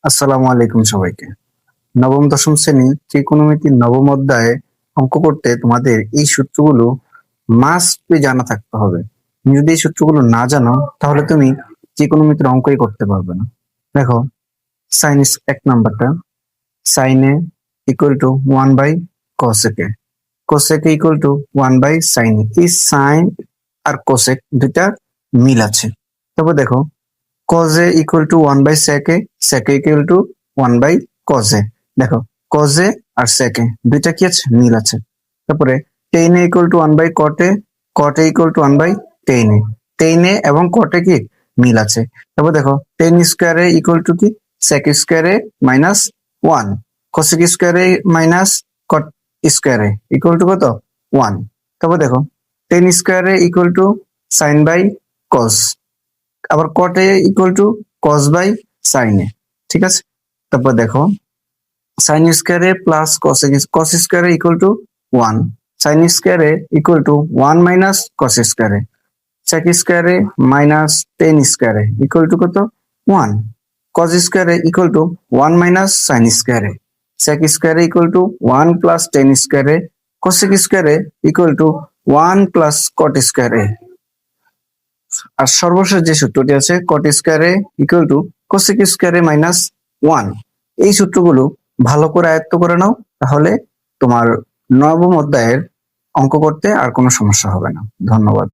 আসসালামু আলাইকুম সবাইকে। নবম দশম শ্রেণী ত্রিকোণমিতির নবম অধ্যায়ে অঙ্ক করতে তোমাদের এই সূত্রগুলো মাস্ট বি জানা থাকতে হবে। তুমি যদি এই সূত্রগুলো না জানো তাহলে তুমি ত্রিকোণমিতির অঙ্কই করতে পারবে না। দেখো, সাইন এক নাম্বারটা, sine a equal to 1/cosec a, cosec a equal to 1/sin a. এই সাইন আর কোসেক দুইটা মিল আছে। তারপর দেখো, cos a equal to 1/sec a, sec a equal to 1/cos a। দেখো, cos a R sec a দুইটা কি আছে, মিল আছে। তারপরে tan a equal to 1/cot a, cot a equal to 1/tan a, tan a এবং cot a কি মিল আছে। তারপর দেখো, tan square a equal to কি, sec square a minus 1, cosec square a minus cot square a equal to কত, 1। তারপর দেখো, tan square a equal to sin by cos, আবার cot a equal to cos by sin a, ঠিক আছে। তারপর দেখো, sin square a plus cos square a equal to 1, sin square a equal to 1 minus cos square a, sec square a minus tan square a equal to কত, 1, cos square a equal to 1 minus sin square a, sec square a equal to 1 plus tan square a, cosec square a equal to 1 plus cot square a। আর সর্বশেষ যে সূত্রটি আছে, cot square a equal two cosec square a minus 1। এই সূত্রগুলো ভালো করে আয়ত্ত করে নাও, তাহলে তোমার নবম অধ্যায়ের অঙ্ক করতে আর কোনো সমস্যা হবে না। ধন্যবাদ।